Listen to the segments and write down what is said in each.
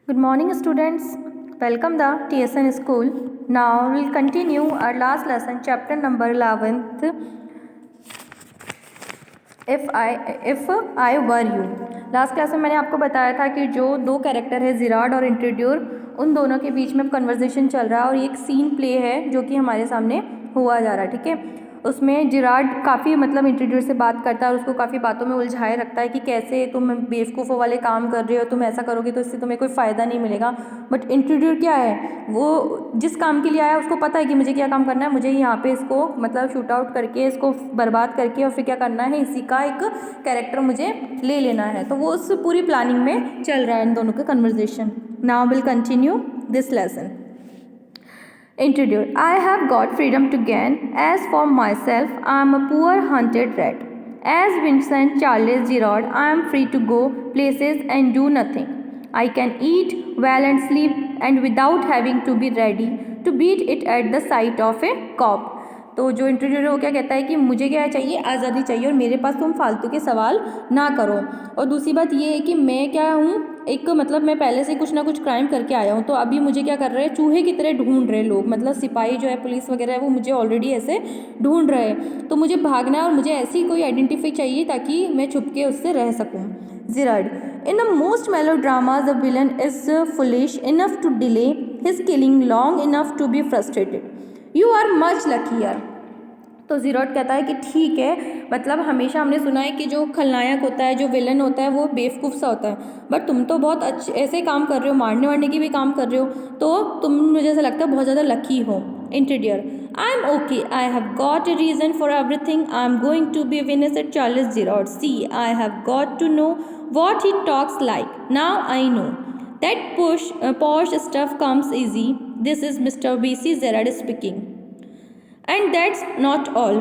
Good morning, students. Welcome the TSN school. Now we'll continue our last lesson, chapter number 11th. If I were you. Last class में मैंने आपको बताया था कि जो दो कैरेक्टर है जिराड और इंट्रोड्यूर, उन दोनों के बीच में कन्वर्सेशन चल रहा है और ये एक सीन प्ले है जो कि हमारे सामने हुआ जा रहा है। ठीक है, उसमें जिराड काफ़ी इंट्रोड्यूर से बात करता है और उसको काफ़ी बातों में उलझाए रखता है कि कैसे तुम बेवकूफ़ों वाले काम कर रहे हो, तुम ऐसा करोगे तो इससे तुम्हें कोई फ़ायदा नहीं मिलेगा। बट इंट्रोड्यूर क्या है, वो जिस काम के लिए आया उसको पता है कि मुझे क्या काम करना है, मुझे यहाँ पे इसको शूट आउट करके इसको बर्बाद करके और फिर क्या करना है, इसी का एक कैरेक्टर मुझे ले लेना है। तो वो उस पूरी प्लानिंग में चल रहा है इन दोनों का conversation. Now will continue this lesson. Introduce. I have got freedom to gain. As for myself, I am a poor hunted rat. As Vincent Charles Giraud, I am free to go places and do nothing. I can eat well and sleep and without having to be ready to beat it at the sight of a cop. तो जो introducer है वो क्या कहता है कि मुझे क्या चाहिए, आज़ादी चाहिए और मेरे पास तुम फालतू के सवाल ना करो। और दूसरी बात ये है कि मैं क्या हूँ, एक मैं पहले से कुछ ना कुछ क्राइम करके आया हूँ, तो अभी मुझे क्या कर रहे हैं, चूहे की तरह ढूंढ रहे लोग, सिपाही जो है, पुलिस वगैरह है, वो मुझे ऑलरेडी ऐसे ढूंढ रहे हैं। तो मुझे भागना है और मुझे ऐसी कोई आइडेंटिफाई चाहिए ताकि मैं छुप के उससे रह सकूँ। Gerard. In the most melodramas, the villain is foolish enough to delay his killing long enough to be frustrated. You are much luckier. तो जिराड कहता है कि ठीक है, हमेशा हमने सुना है कि जो खलनायक होता है, जो विलन होता है, वो बेवकूफ़ सा होता है, बट तुम तो बहुत अच्छे ऐसे काम कर रहे हो, मारने वारने की भी काम कर रहे हो, तो तुम मुझे ऐसा लगता है बहुत ज़्यादा लकी हो। Intruder. I am okay, I have got a reason for everything, I am going to be witnessed Charles Zirad, see I have got to know what he talks like. Now I know that posh stuff comes easy. This is Mr. B.C. Gerard speaking. And that's not all.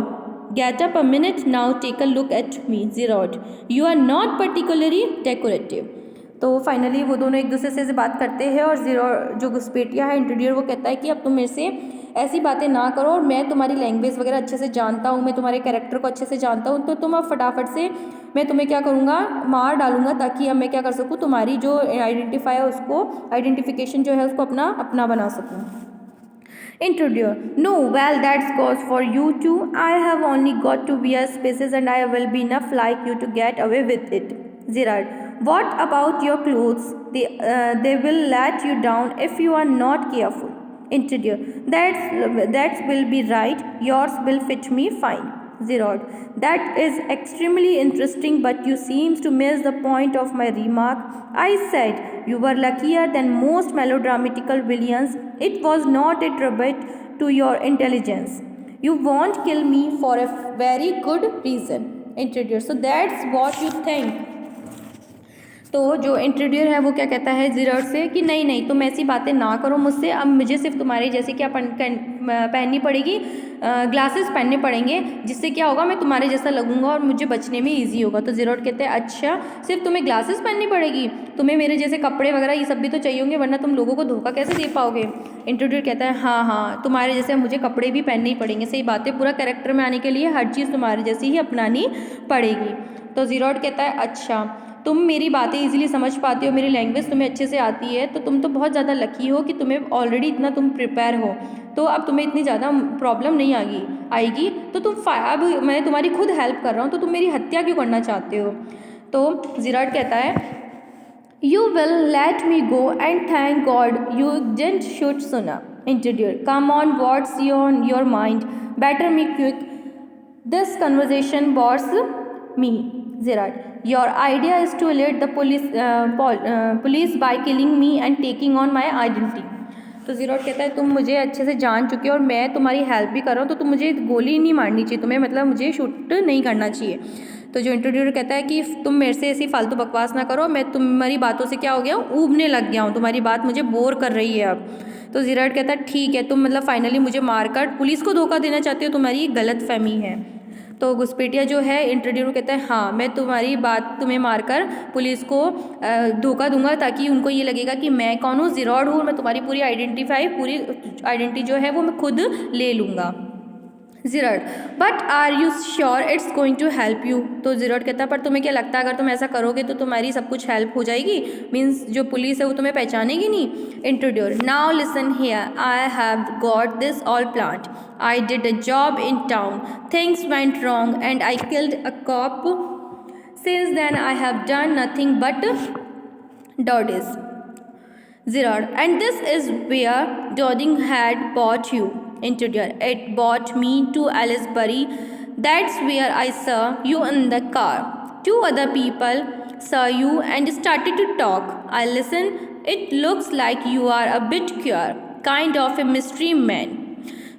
Get up a minute now, take a look at me, Gerard. You are not particularly decorative. तो finally वो दोनों एक दूसरे से बात करते हैं और जो घुसपैठिया है इंट्रोड्यूसर, वो कहता है कि अब तुम मेरे से ऐसी बातें ना करो और मैं तुम्हारी लैंग्वेज वगैरह अच्छे से जानता हूँ, मैं तुम्हारे कैरेक्टर को अच्छे से जानता हूँ, तो तुम अब फटाफट से मैं तुम्हें क्या करूँगा, मार डालूंगा, ताकि अब मैं क्या कर सकूँ, तुम्हारी जो आइडेंटिफिकेशन जो है उसको अपना बना सकूँ। Introducer. No, well, that goes for you too. I have only got to wear spaces and I will be enough like you to get away with it. Gerard. What about your clothes? They will let you down if you are not careful. Introducer. That will be right. Yours will fit me fine. Gerard. That is extremely interesting, but you seem to miss the point of my remark. I said you were luckier than most melodramatical villains. It was not a tribute to your intelligence. You won't kill me for a very good reason. Introducer. So that's what you think. तो जो introducer है वो क्या कहता है Gerard से कि नहीं नहीं, तुम ऐसी बातें ना करो मुझसे, अब मुझे सिर्फ तुम्हारे जैसे क्या पहननी पड़ेगी, ग्लासेस पहनने पड़ेंगे, जिससे क्या होगा, मैं तुम्हारे जैसा लगूंगा और मुझे बचने में इजी होगा। तो जिराड कहते हैं अच्छा, सिर्फ तुम्हें ग्लासेस पहननी पड़ेगी, तुम्हें मेरे जैसे कपड़े वगैरह ये सब भी तो चाहिए होंगे, वरना तुम लोगों को धोखा कैसे दे पाओगे। इंट्रोड्यूसर कहता है हाँ हाँ, तुम्हारे जैसे मुझे कपड़े भी पहनने ही पड़ेंगे, सही बात है, पूरा कैरेक्टर में आने के लिए हर चीज़ तुम्हारे जैसी ही अपनानी पड़ेगी। तो जिराड कहता है अच्छा, तुम मेरी बातें इजीली समझ पाते हो, मेरी लैंग्वेज तुम्हें अच्छे से आती है, तो तुम तो बहुत ज़्यादा लकी हो कि तुम्हें ऑलरेडी इतना तुम प्रिपेयर हो, तो अब तुम्हें इतनी ज़्यादा प्रॉब्लम नहीं आएगी, तो अब मैं तुम्हारी खुद हेल्प कर रहा हूँ, तो तुम मेरी हत्या क्यों करना चाहते हो। तो जिराड कहता है you will let me go and thank God you didn't shoot sooner. Introducer. Come on, what's your mind, better me quick, this conversation Bohr's me. Gerard. Your idea is to alert the police by killing me and taking on my identity. तो Gerard कहता है तुम मुझे अच्छे से जान चुके हो और मैं तुम्हारी हेल्प भी कर रहा हूँ, तो तुम मुझे गोली नहीं मारनी चाहिए, तुम्हें मुझे शूट नहीं करना चाहिए। तो जो इंट्रोड्यूसर कहता है कि तुम मेरे से ऐसी फालतू बकवास ना करो, मैं तुम्हारी बातों से क्या हो गया हूँ, ऊबने लग गया हूँ, तुम्हारी बात मुझे बोर कर रही है अब। तो जिराड कहता है ठीक है, तुम फाइनली मुझे मारकर पुलिस को धोखा देना चाहते हो, तुम्हारी गलत फहमी है। तो घुसपैठिया जो है इंट्रोड्यूसर कहता है हाँ, मैं तुम्हारी बात तुम्हें मारकर पुलिस को धोखा दूंगा, ताकि उनको ये लगेगा कि मैं कौन हूँ, जिराड हूँ, मैं तुम्हारी पूरी आइडेंटिटी जो है वो मैं खुद ले लूँगा। Zirad, but are you sure it's going to help you? तो ज़ीराड कहता है पर तुम्हें क्या लगता है अगर तुम ऐसा करोगे तो तुम्हारी सब कुछ हेल्प हो जाएगी, मीन्स जो पुलिस है वो तुम्हें पहचानेगी नहीं. Intruder, now listen here, I have got this all planned. I did a job in town, things went wrong and I killed a cop. Since then I have done nothing but dodges. Zirad, and this is where Dodding had bought you. Interior, it bought me to Aylesbury. That's where I saw you in the car. 2 other people saw you and started to talk. I listened. It looks like you are a bit queer, kind of a mystery man.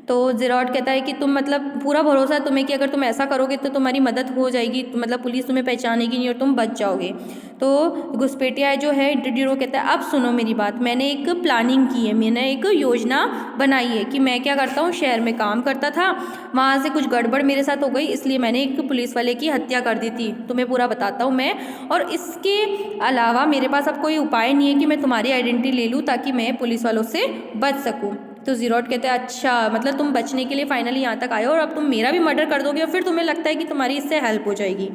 तो Zirad कहता है कि तुम मतलब पूरा भरोसा है तुम्हें कि अगर तुम ऐसा करोगे तो तुम्हारी मदद हो जाएगी, तो मतलब पुलिस तुम्हें पहचानेगी नहीं और तुम बच जाओगे. तो घुसपैठिया जो है इंट्रोड्यूरो कहता है अब सुनो मेरी बात, मैंने एक प्लानिंग की है, मैंने एक योजना बनाई है कि मैं क्या करता हूँ, शहर में काम करता था, वहाँ से कुछ गड़बड़ मेरे साथ हो गई, इसलिए मैंने एक पुलिस वाले की हत्या कर दी थी. तुम्हें पूरा बताता हूँ मैं, और इसके अलावा मेरे पास अब कोई उपाय नहीं है कि मैं तुम्हारी आइडेंटिटी ले लूँ ताकि मैं पुलिस वालों से बच सकूँ. तो ज़ीराड कहते हैं अच्छा मतलब तुम बचने के लिए फाइनली यहाँ तक आए हो और अब तुम मेरा भी मर्डर कर दोगे और फिर तुम्हें लगता है कि तुम्हारी इससे हेल्प हो जाएगी.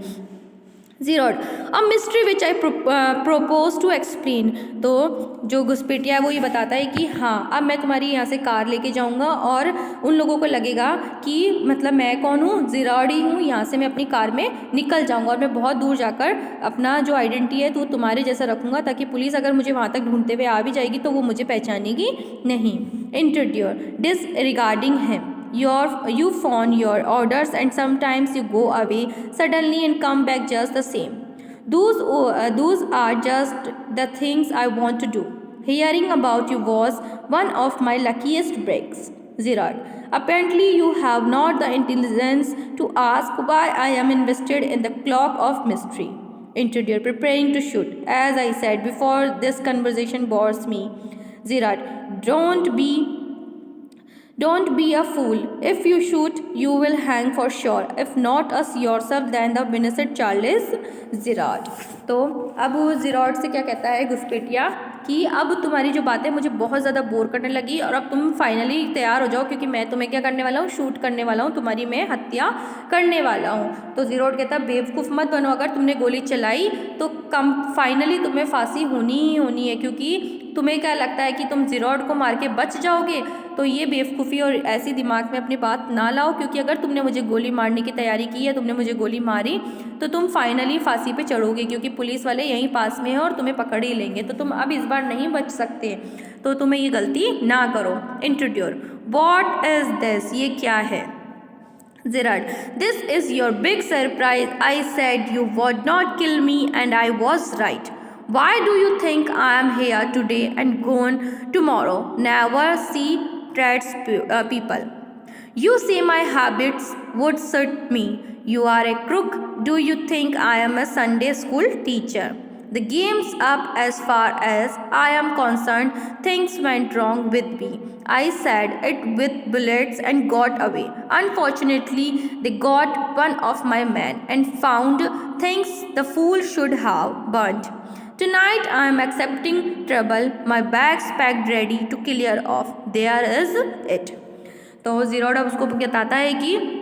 Zirad, a mystery which I propose to explain. तो जो घुसपैठिया है वो ये बताता है कि हाँ अब मैं तुम्हारी यहाँ से कार लेके जाऊँगा और उन लोगों को लगेगा कि मतलब मैं कौन हूँ, ज़ीराड ही हूँ, यहाँ से मैं अपनी कार में निकल जाऊँगा और मैं बहुत दूर जाकर अपना जो आइडेंटिटी है तो तुम्हारे जैसा रखूँगा ताकि पुलिस अगर मुझे वहाँ तक ढूंढते हुए आ भी जाएगी तो वो मुझे पहचानेगी नहीं. इंट्रोड्यूर, disregarding him. You fawn your orders and sometimes you go away suddenly and come back just the same. Those are just the things I want to do. Hearing about you was one of my luckiest breaks. Zirad, apparently you have not the intelligence to ask why I am invested in the clock of mystery. Introducer, preparing to shoot. As I said before, this conversation bores me. Zirad, don't be a fool. If you shoot, you will hang for sure. If not us yourself, then the innocent child is Zirad. तो अब वो ज़ीराड से क्या कहता है घुसपैठिया कि अब तुम्हारी जो बातें मुझे बहुत ज़्यादा बोर करने लगी और अब तुम फाइनली तैयार हो जाओ क्योंकि मैं तुम्हें क्या करने वाला हूँ, शूट करने वाला हूँ, तुम्हारी मैं हत्या करने वाला हूँ. तो ज़ीराड कहता है बेवकूफ़ मत बनो, अगर तुमने गोली चलाई तो फाइनली तुम्हें फांसी होनी ही होनी है, क्योंकि तुम्हें क्या लगता है कि तुम ज़ीराड को मार के बच जाओगे. तो ये बेवकूफ़ी और ऐसी दिमाग में अपनी बात ना लाओ, क्योंकि अगर तुमने मुझे गोली मारने की तैयारी की है, तुमने मुझे गोली मारी तो तुम फाइनली फांसी पे चढ़ोगे क्योंकि पुलिस वाले यहीं पास में हैं और तुम्हें पकड़ ही लेंगे. तो तुम अब इस बार नहीं बच सकते, तो तुम्हें ये गलती ना करो. इंट्रोड्यूर, व्हाट इज़ दिस, ये क्या है? Zirad, this is your big surprise. I said you would not kill me and I was right. Why do you think I am here today and gone tomorrow? Never see treats people. You say my habits would suit me. You are a crook. Do you think I am a Sunday school teacher? The game's up as far as I am concerned. Things went wrong with me. I said it with bullets and got away. Unfortunately, they got one of my men and found things the fool should have burnt. Tonight I am accepting trouble. My bags packed ready to clear off. There is it. तो ज़ीराड अब उसको बताता है कि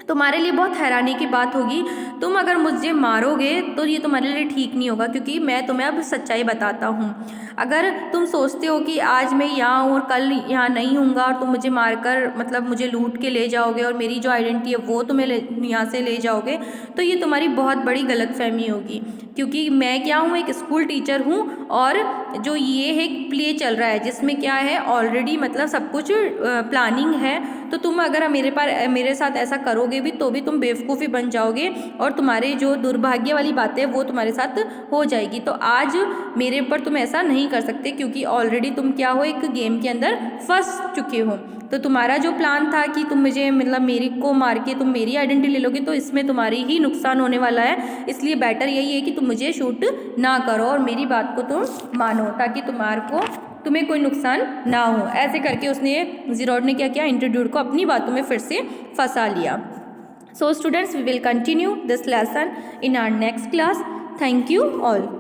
तुम्हारे लिए बहुत हैरानी की बात होगी, तुम अगर मुझे मारोगे तो ये तुम्हारे लिए ठीक नहीं होगा, क्योंकि मैं तुम्हें अब सच्चाई बताता हूँ. अगर तुम सोचते हो कि आज मैं यहाँ हूँ और कल यहाँ नहीं हूँगा और तुम मुझे मारकर मतलब मुझे लूट के ले जाओगे और मेरी जो आइडेंटिटी है वो तुम्हें यहाँ से ले जाओगे, तो ये तुम्हारी बहुत बड़ी गलतफहमी होगी. क्योंकि मैं क्या हूँ, एक स्कूल टीचर हूँ और जो ये है एक प्ले चल रहा है जिसमें क्या है ऑलरेडी मतलब सब कुछ प्लानिंग है. तो तुम अगर मेरे साथ ऐसा करोगे भी तो भी तुम बेवकूफ़ी बन जाओगे और तुम्हारे जो दुर्भाग्य वाली बातें वो तुम्हारे साथ हो जाएगी. तो आज मेरे पर तुम ऐसा नहीं कर सकते क्योंकि ऑलरेडी तुम क्या हो, एक गेम के अंदर फंस चुके हो. तो तुम्हारा जो प्लान था कि तुम मुझे मतलब मेरी को मार के तुम मेरी आइडेंटिटी ले लोगे, तो इसमें तुम्हारी ही नुकसान होने वाला है. इसलिए बेटर यही है कि तुम मुझे शूट ना करो और मेरी बात को तुम मानो ताकि तुम्हें कोई नुकसान ना हो. ऐसे करके ज़ीराड ने क्या किया, इंट्रोड्यूर को अपनी बातों में फिर से फंसा लिया. So students, we will continue this lesson in our next class. Thank you all.